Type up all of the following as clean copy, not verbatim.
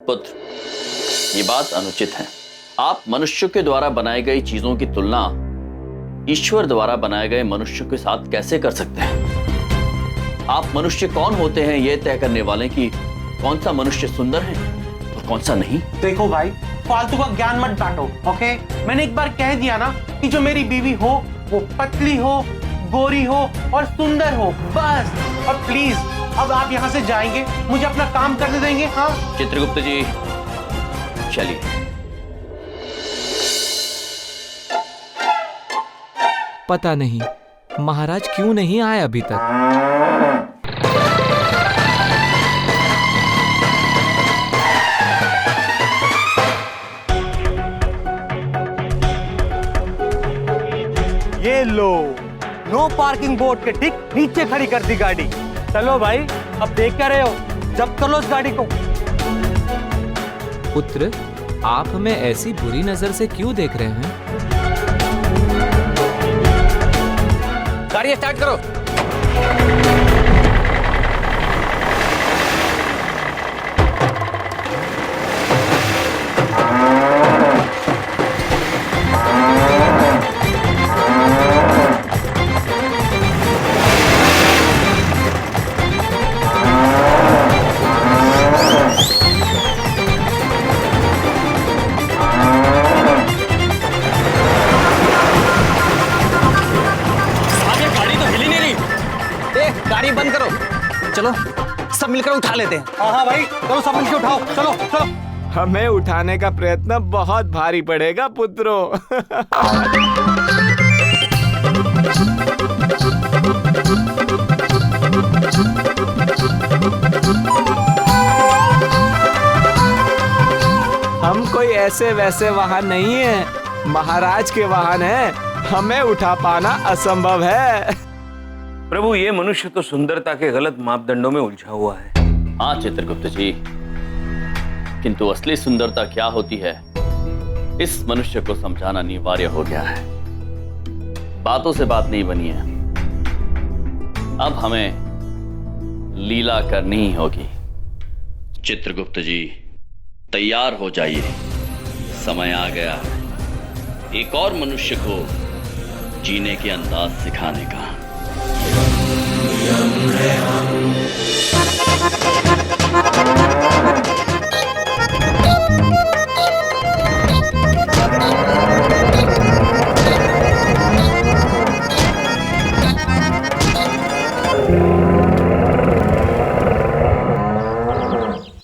पुत्र, ये बात अनुचित है। आप मनुष्य के द्वारा बनाई गई चीजों की तुलना ईश्वर द्वारा बनाए गए मनुष्य के साथ कैसे कर सकते हैं? आप मनुष्य कौन होते हैं यह तय करने वाले कि कौन सा मनुष्य सुंदर है और कौन सा नहीं। देखो भाई, फालतू का ज्ञान मत बांटो, ओके? मैंने एक बार कह दिया ना कि जो मेरी बीवी हो वो पतली हो, गोरी हो और सुंदर हो, बस। और प्लीज अब आप यहाँ से जाएंगे, मुझे अपना काम करने देंगे? हाँ चित्रगुप्त जी, चलिए। पता नहीं महाराज क्यों नहीं आए अभी तक। ये लो, नो पार्किंग बोर्ड के ठीक नीचे खड़ी कर दी गाड़ी। चलो भाई, अब देख क्या रहे हो, जब्त कर लो इस गाड़ी को। पुत्र, आप हमें ऐसी बुरी नजर से क्यों देख रहे हैं? गाड़ी स्टार्ट करो। गाड़ी बंद करो, चलो सब मिलकर उठा लेते हैं। हाँ भाई, चलो सब मिलकर उठाओ, चलो चलो। हमें उठाने का प्रयत्न बहुत भारी पड़ेगा पुत्रों। हम कोई ऐसे वैसे वाहन नहीं है, महाराज के वाहन है, हमें उठा पाना असंभव है। प्रभु, ये मनुष्य तो सुंदरता के गलत मापदंडों में उलझा हुआ है। हाँ चित्रगुप्त जी, किंतु असली सुंदरता क्या होती है इस मनुष्य को समझाना अनिवार्य हो गया है। बातों से बात नहीं बनी है, अब हमें लीला करनी ही होगी। चित्रगुप्त जी, तैयार हो जाइए, समय आ गया है एक और मनुष्य को जीने के अंदाज सिखाने का।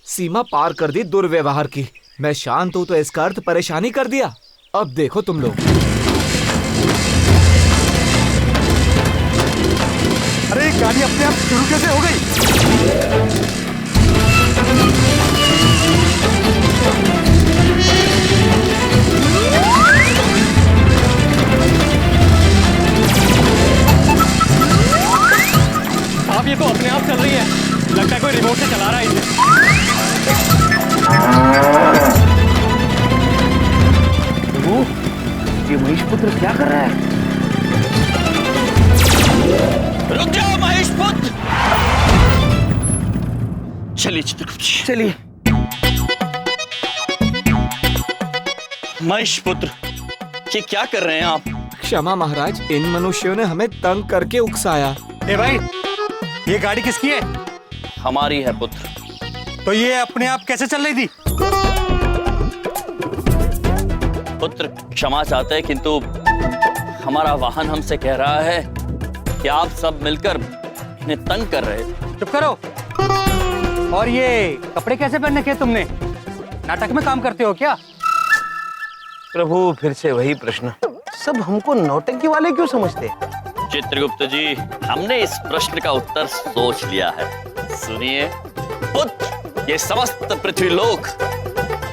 सीमा पार कर दी दुर्व्यवहार की। मैं शांत हूं तो इसका अर्थ परेशानी कर दिया। अब देखो तुम लोग। अरे गाड़ी अपने आप शुरू कैसे हो गई? साहब, ये तो अपने आप चल रही है, लगता है कोई रिमोट से चला रहा है इसे। प्रभु, ये महेशपुत्र क्या कर रहा है? रुक जाओ महेशपुत्र! चलिए चित्रगुप्त जी, चलिए। महेशपुत्र, ये क्या कर रहे हैं आप? क्षमा महाराज, इन मनुष्यों ने हमें तंग करके उकसाया। ए भाई, ये गाड़ी किसकी है? हमारी है पुत्र। तो ये अपने आप कैसे चल रही थी? पुत्र क्षमा चाहते हैं, किंतु हमारा वाहन हमसे कह रहा है कि आप सब मिलकर इन्हें तंग कर रहे थे। चुप करो। और ये कपड़े कैसे पहन रखे तुमने? नाटक में काम करते हो क्या? प्रभु, फिर से वही प्रश्न, सब हमको नौटंकी वाले क्यों समझते? चित्रगुप्त जी, हमने इस प्रश्न का उत्तर सोच लिया है। सुनिए पुत्र, ये समस्त पृथ्वी लोक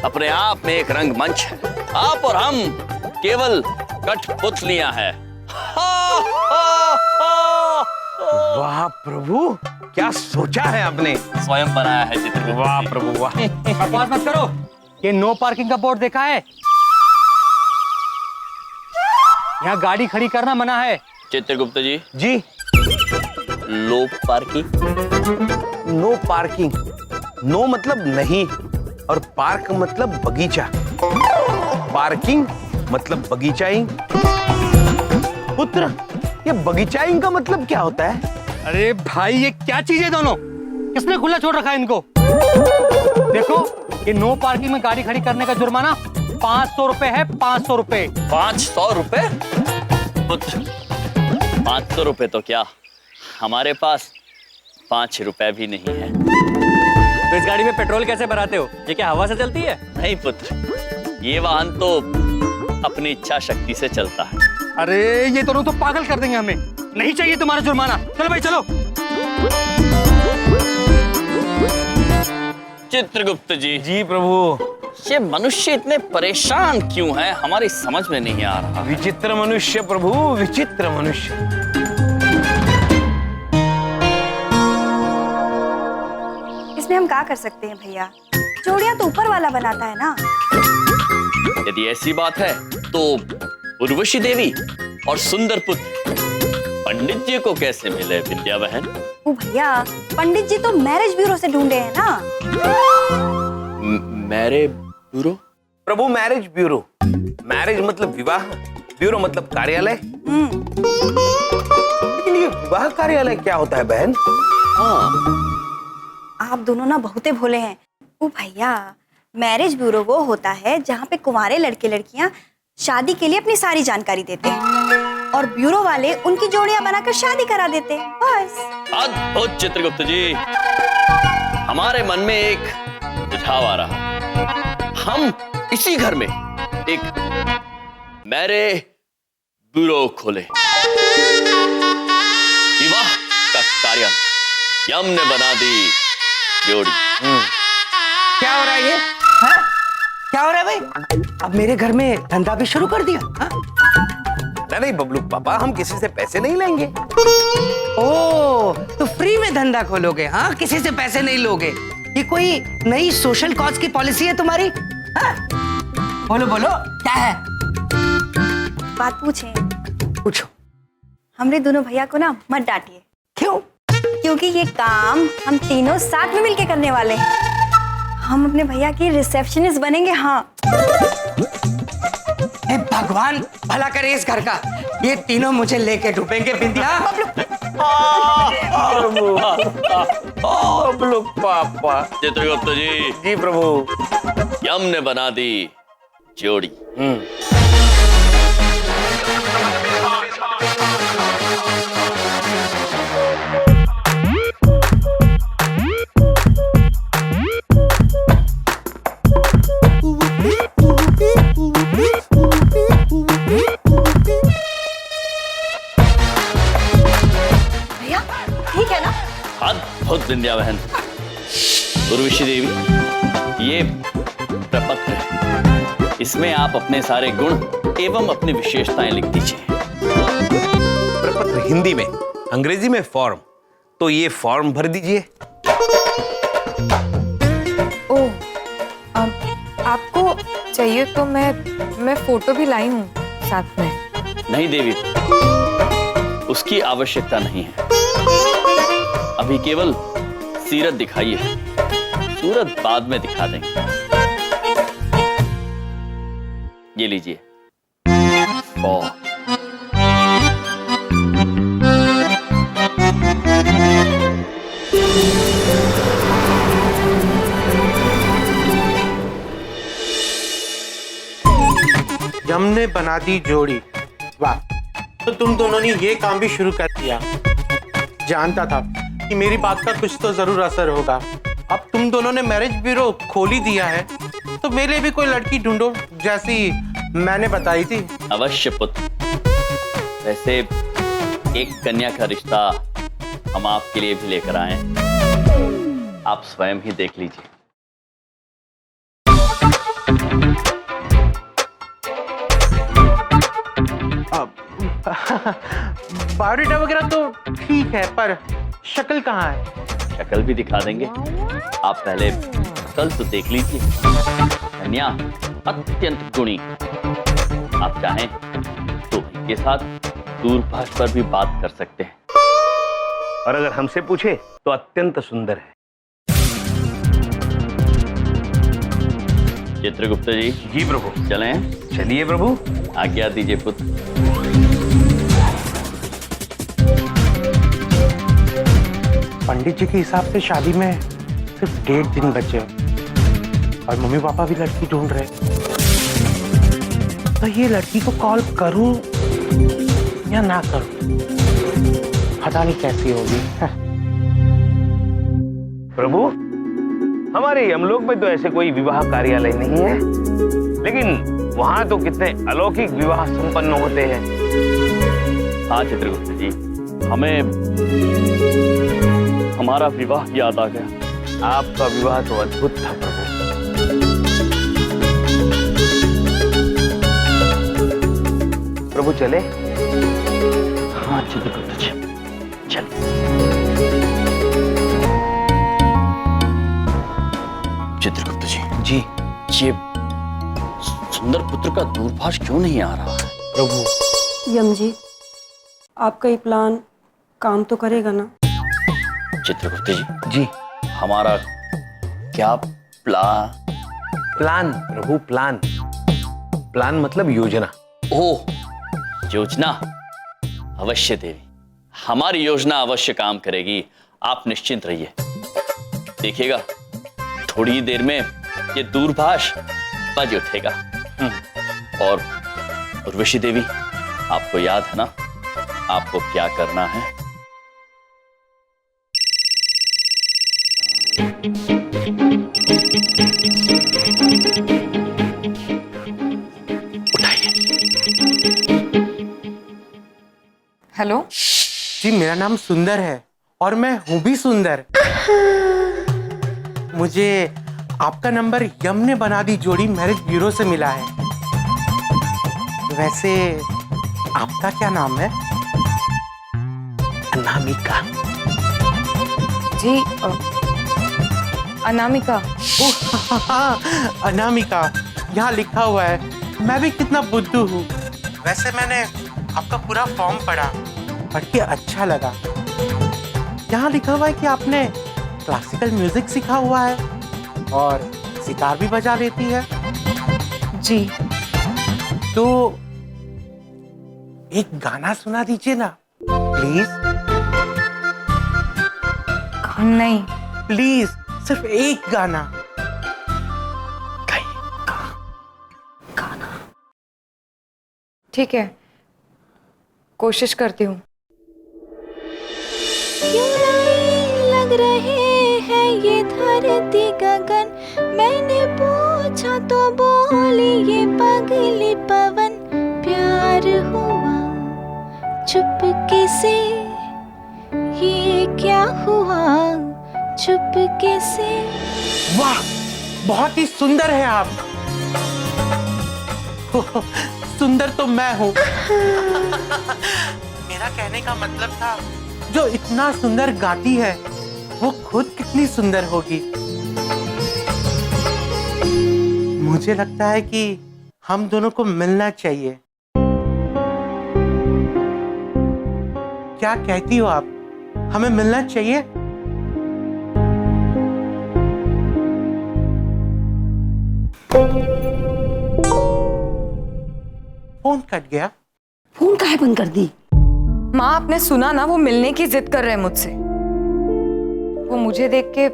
अपने आप में एक रंगमंच है। आप और हम केवल कठपुतलियां हैं। वाह प्रभु, क्या सोचा है आपने? स्वयं बनाया है चित्रगुप्त। वाह प्रभु वाह। बकवास मत करो। ये नो पार्किंग का बोर्ड देखा है? यहाँ गाड़ी खड़ी करना मना है। चित्रगुप्त जी, जी, लो पार्किंग। No parking. नो मतलब नहीं, और पार्क मतलब बगीचा, पार्किंग मतलब बगीचाइंग। पुत्र, ये बगीचाइंग का मतलब क्या होता है? अरे भाई, ये क्या चीज है दोनों? किसने खुला छोड़ रखा है इनको? देखो, ये नो पार्किंग में गाड़ी खड़ी करने का जुर्माना 500 रुपए है। 500 रुपए। 500 रुपए? पुत्र, 500 रुपए तो क्या, हमारे पास 5 रुपए भी नहीं है। तो इस गाड़ी में पेट्रोल कैसे भराते हो? ये क्या हवा से चलती है? नहीं पुत्र, ये वाहन तो अपनी इच्छा शक्ति से चलता है। अरे ये दोनों तो पागल कर देंगे हमें। नहीं चाहिए तुम्हारा जुर्माना। चलो भाई चलो। चित्रगुप्त जी। जी प्रभु। ये मनुष्य इतने परेशान क्यों हैं, हमारी समझ में नहीं आ रहा। विचित्र मनुष्य प्रभु, विचित्र मनुष्य। इसमें हम क्या कर सकते हैं भैया? जोड़ियां तो ऊपर वाला बनाता है ना। यदि ऐसी बात है तो उर्वशी देवी और सुंदर पुत्र पंडित जी को कैसे मिले विद्या बहन? ओ भैया, पंडित जी तो मैरिज ब्यूरो से ढूंढे हैं ना। Marriage bureau? प्रभु, मैरिज ब्यूरो। मैरिज मतलब विवाह, ब्यूरो मतलब कार्यालय। लेकिन ये विवाह कार्यालय क्या होता है बहन? आप दोनों ना बहुते भोले हैं। ओ भैया, मैरिज ब्यूरो वो होता है जहाँ पे कुंवारे लड़के लड़कियां शादी के लिए अपनी सारी जानकारी देते हैं और ब्यूरो वाले उनकी जोड़ियां बनाकर शादी करा देते हैं। बस। अद्भुत चित्रगुप्त जी, हमारे मन में एक सुझाव आ रहा। हम इसी घर में एक मैरिज ब्यूरो खोले। विवाह का कार्यालय। यम ने बना दी जोड़ी। क्या हो रहा है ये? हाँ? क्या हो रहा है भाई? अब मेरे घर में धंधा भी शुरू कर दिया? हाँ? नहीं बबलू पापा, हम किसी से पैसे नहीं लेंगे। ओ, तो फ्री में धंधा खोलोगे? हाँ, किसी से पैसे नहीं लोगे। ये कोई नई सोशल कॉज की पॉलिसी है तुम्हारी? हाँ? बोलो बोलो, क्या है? बात पूछें? पूछो। हमरे दोनों भैया को ना मत डांटिए। क्यों? क्योंकि ये काम हम तीनों साथ में मिलके करने वाले हैं। हम अपने भैया की रिसेप्शनिस्ट बनेंगे। हाँ। हे भगवान भला करे इस घर का। ये तीनों मुझे लेके डूबेंगे बिंदिया। बबलू पापा। चित्रगुप्त जी। जी प्रभु। यम ने बना दी जोड़ी। भैया ठीक है ना? अद्भुत विद्या बहन। उर्वशी देवी, ये प्रपत्र है। इसमें आप अपने सारे गुण एवं अपनी विशेषताएं लिख दीजिए। प्रपत्र हिंदी में, अंग्रेजी में फॉर्म। तो ये फॉर्म भर दीजिए। ओह, आपको चाहिए तो मैं फोटो भी लाई हूँ साथ में। नहीं देवी, उसकी आवश्यकता नहीं है। अभी केवल सीरत दिखाइए, सूरत बाद में दिखा देंगे। ये लीजिए। यम ने बना दी जोड़ी। वाह, तो तुम दोनों ने ये काम भी शुरू कर दिया। जानता था कि मेरी बात का कुछ तो जरूर असर होगा। अब तुम दोनों ने मैरिज ब्यूरो खोल ही दिया है, तो मेरे लिए भी कोई लड़की ढूंढो जैसी मैंने बताई थी। अवश्य पुत्र। वैसे एक कन्या का रिश्ता हम आपके लिए भी लेकर आए हैं। आप स्वयं ही देख लीजिए। बायोडाटा वगैरह तो ठीक है, पर शक्ल कहाँ है? शक्ल भी दिखा देंगे। आप पहले शक्ल तो देख लीजिए। कन्या अत्यंत गुणी। आप चाहें तो इनके साथ दूरभाष पर भी बात कर सकते हैं। और अगर हमसे पूछे तो अत्यंत सुंदर है। चित्रगुप्त जी। जी प्रभु। चलें। चलिए प्रभु। आज्ञा दीजिए पुत्र। पंडित जी के हिसाब से शादी में सिर्फ 1.5 दिन बचे हैं और मम्मी पापा भी लड़की ढूंढ रहे हैं। तो ये लड़की को कॉल करूं या ना करूं, पता नहीं कैसी होगी। प्रभु, हमारे यमलोक में तो ऐसे कोई विवाह कार्यालय नहीं है, लेकिन वहां तो कितने अलौकिक विवाह संपन्न होते हैं। हाँ चित्रगुप्त जी, हमें हमारा विवाह याद आ गया। आपका विवाह तो अद्भुत था प्रभु। प्रभु चले। हाँ चित्रगुप्त जी, चलिए। चित्रगुप्त जी। जी ये सुंदर पुत्र का दूरभाष क्यों नहीं आ रहा है? प्रभु। यम जी, आपका ये प्लान काम तो करेगा ना? चित्रगुप्त जी। जी। हमारा क्या प्लान प्रभु, प्लान। प्लान मतलब योजना। ओह, योजना। अवश्य देवी, हमारी योजना अवश्य काम करेगी, आप निश्चिंत रहिए। देखिएगा थोड़ी ही देर में ये दूरभाष बज उठेगा। और उर्वशी देवी, आपको याद है ना आपको क्या करना है? उठाइए। हेलो जी, मेरा नाम सुंदर है और मैं हूं भी सुंदर। मुझे आपका नंबर यम ने बना दी जोड़ी मैरिज ब्यूरो से मिला है। वैसे आपका क्या नाम है? अनामिका। जी अनामिका। ओह, हाँ, अनामिका यहाँ लिखा हुआ है। मैं भी कितना बुद्धू हूँ। वैसे मैंने आपका पूरा फॉर्म पढ़ के अच्छा लगा। यहाँ लिखा हुआ है कि आपने क्लासिकल म्यूजिक सीखा हुआ है और सितार भी बजा लेती है। जी। तो एक गाना सुना दीजिए ना प्लीज। नहीं। प्लीज, सिर्फ एक गाना। ठीक है, कोशिश करती हूँ। क्यों नहीं लग रहे हैं ये धरती गगन, मैंने पूछा तो बोली ये पगली पवन, प्यार हुआ चुपके से, ये क्या हुआ चुपके से। वाह, बहुत ही सुंदर है आप। सुंदर तो मैं हूँ। मेरा कहने का मतलब था, जो इतना सुंदर गाती है वो खुद कितनी सुंदर होगी। मुझे लगता है कि हम दोनों को मिलना चाहिए। क्या कहती हो आप? हमें मिलना चाहिए? फोन कट गया। फोन काहे बंद कर दी? माँ, आपने सुना ना, वो मिलने की जिद कर रहे हैं मुझसे। वो मुझे देख के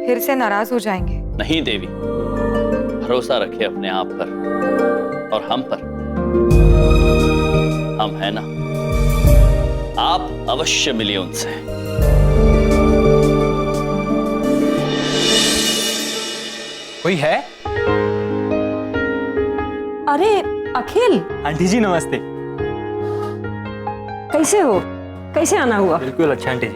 फिर से नाराज हो जाएंगे। नहीं देवी, भरोसा रखे अपने आप पर और हम पर। हम है ना, आप अवश्य मिलिए उनसे। कोई है? अरे अखिल, आंटी जी नमस्ते। कैसे हो? कैसे आना हुआ? बिल्कुल अच्छा आंटी जी।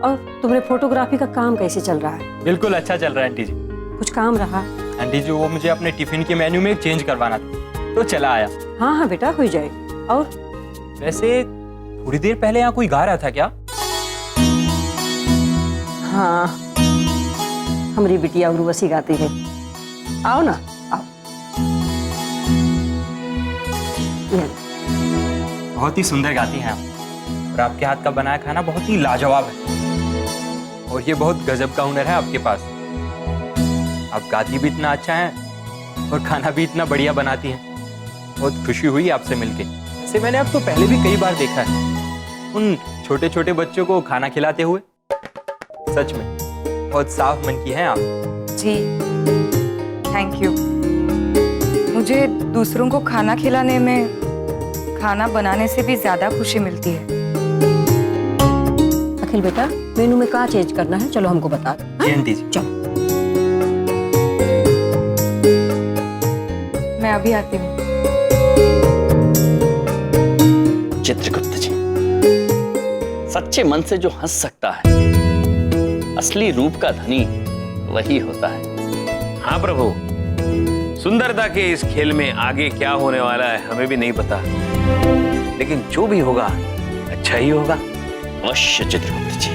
और तुम्हारे फोटोग्राफी का काम कैसे चल रहा है? बिल्कुल अच्छा चल रहा है आंटी जी। कुछ काम रहा? आंटी जी, वो मुझे अपने टिफिन के मेन्यू में चेंज करवाना था, तो चला आया। हाँ हाँ बेटा, हो जाए। और वैसे थोड़ी देर पहले यहाँ कोई गा रहा था क्या? हाँ, हमारी बिटिया उर्वशी गाती है। आओ ना, आओ। बहुत ही सुंदर गाती हैं आप, और आपके हाथ का बनाया खाना बहुत ही लाजवाब है। और ये बहुत गजब का हुनर है आपके पास। आप गाती भी इतना अच्छा है और खाना भी इतना बढ़िया बनाती हैं। बहुत खुशी हुई आपसे मिलके। ऐसे मैंने आपको पहले भी कई बार देखा है, उन छोटे छोटे बच्चों को खाना खिलाते हुए। सच में बहुत साफ मन की हैं आप। जी, थैंक यू। मुझे दूसरों को खाना खिलाने में खाना बनाने से भी ज्यादा खुशी मिलती है। अखिल बेटा, मेनू में क्या चेंज करना है, चलो हमको बता दो। जी आंटी जी। चलो। मैं अभी आती हूँ। चित्रगुप्त जी, सच्चे मन से जो हंस सकता है, असली रूप का धनी वही होता है। हाँ प्रभु, सुंदरता के इस खेल में आगे क्या होने वाला है हमें भी नहीं पता, लेकिन जो भी होगा अच्छा ही होगा। अवश्य चित्रगुप्त जी।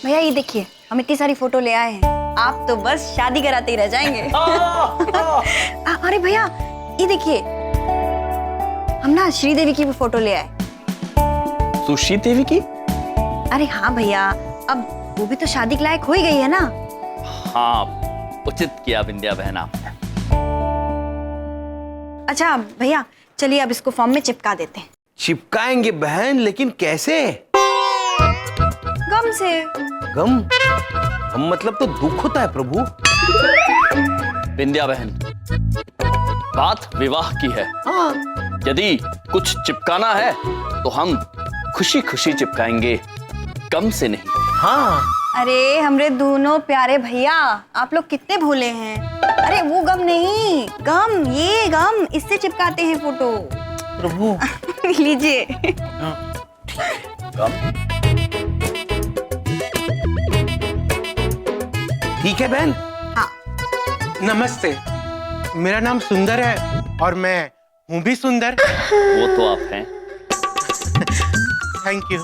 भैया ये देखिए, हम इतनी सारी फोटो ले आए हैं, आप तो बस शादी कराते ही रह जाएंगे। अरे भैया ये देखिए, हम ना श्रीदेवी की भी फोटो ले आए। सुश्री देवी की? अरे हाँ भैया, अब वो भी तो शादी के लायक हो ही गई है ना। हाँ, उचित किया विंध्या बहन आपने। अच्छा भैया चलिए अब इसको फॉर्म में चिपका देते हैं। चिपकाएंगे बहन, लेकिन कैसे? गम से। गम? गम मतलब तो दुख होता है प्रभु। विंध्या बहन, बात विवाह की है। यदि कुछ चिपकाना है तो हम खुशी खुशी चिपकाएंगे, गम से नहीं। हाँ। अरे हमरे दोनों प्यारे भैया, आप लोग कितने भोले हैं। अरे वो गम नहीं, गम, ये गम, इससे चिपकाते हैं फोटो। प्रभु लीजिए। ठीक है बहन। हाँ। नमस्ते, मेरा नाम सुंदर है और मैं हूँ भी सुंदर। वो तो आप हैं। Thank you.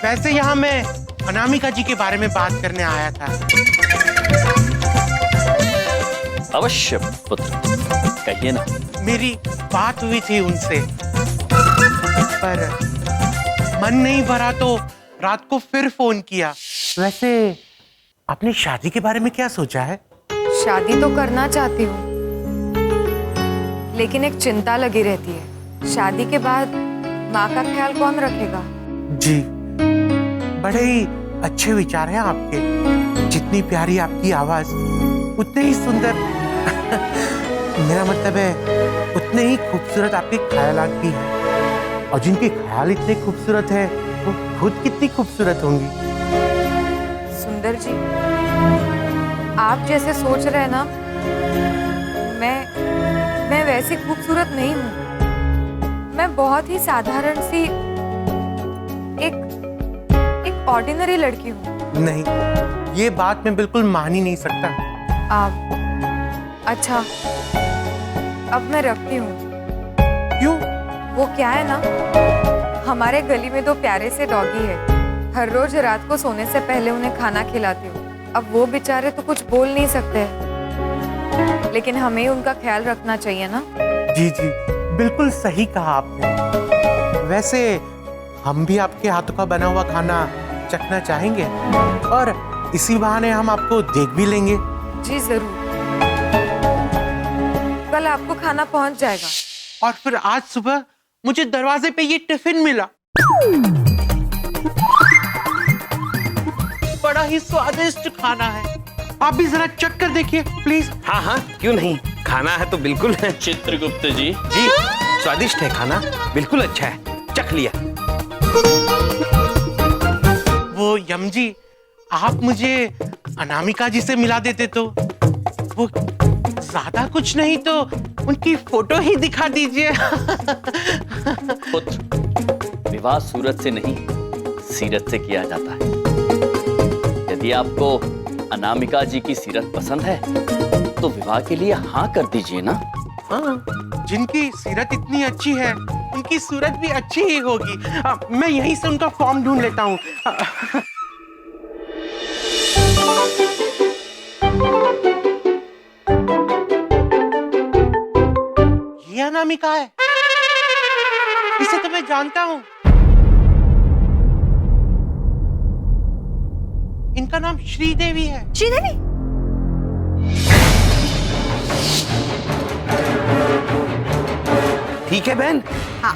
वैसे यहाँ मैं अनामिका जी के बारे में बात करने आया था। अवश्य पुत्र, कहिए ना। मेरी बात हुई थी उनसे, पर मन नहीं भरा तो रात को फिर फोन किया। वैसे आपने शादी के बारे में क्या सोचा है? शादी तो करना चाहती हूँ, लेकिन एक चिंता लगी रहती है, शादी के बाद माँ का ख्याल कौन रखेगा? जी, बड़े ही अच्छे विचार हैं आपके। जितनी प्यारी आपकी आवाज, उतने ही सुंदर मेरा मतलब है उतने ही खूबसूरत आपके ख्यालात भी हैं। और जिनके ख्याल इतने खूबसूरत हैं, वो खुद कितनी खूबसूरत होंगी। सुंदर जी, आप जैसे सोच रहे हैं ना, मैं वैसी खूबसूरत नहीं हूँ। मैं बहुत ही साधारण सी एक ऑर्डिनरी लड़की हूँ। नहीं, ये बात मैं बिल्कुल मान ही नहीं सकता। अच्छा, अब मैं रखती हूँ। क्यों? वो क्या है ना, हमारे गली में दो प्यारे से डॉगी है। हर रोज रात को सोने से पहले उन्हें खाना खिलाती हूँ। अब वो बेचारे तो कुछ बोल नहीं सकते, लेकिन हमें उनका ख्याल रखना चाहिए ना। जी जी, बिल्कुल सही कहा आपने। वैसे हम भी आपके हाथों का बना हुआ खाना चखना चाहेंगे, और इसी बहाने हम आपको देख भी लेंगे। जी जरूर, कल आपको खाना पहुंच जाएगा। और फिर आज सुबह मुझे दरवाजे पे ये टिफिन मिला, बड़ा ही स्वादिष्ट खाना है। आप भी जरा चख कर देखिए प्लीज। हाँ हाँ, क्यों नहीं, खाना है तो बिल्कुल है। चित्रगुप्त जी। जी, स्वादिष्ट है खाना, बिल्कुल अच्छा है, चख लिया। वो यम जी, आप मुझे अनामिका जी से मिला देते तो। वो ज्यादा कुछ नहीं तो उनकी फोटो ही दिखा दीजिए। पुत्र, विवाह सूरत से नहीं, सीरत से किया जाता है। यदि आपको अनामिका जी की सीरत पसंद है तो विवाह के लिए हाँ कर दीजिए ना। हाँ, जिनकी सीरत इतनी अच्छी है, उनकी सूरत भी अच्छी ही होगी। मैं यहीं से उनका फॉर्म ढूंढ लेता हूँ। ये अनामिका है, इसे तो मैं जानता हूँ। का नाम श्रीदेवी है। श्रीदेवी? ठीक है बहन। हाँ।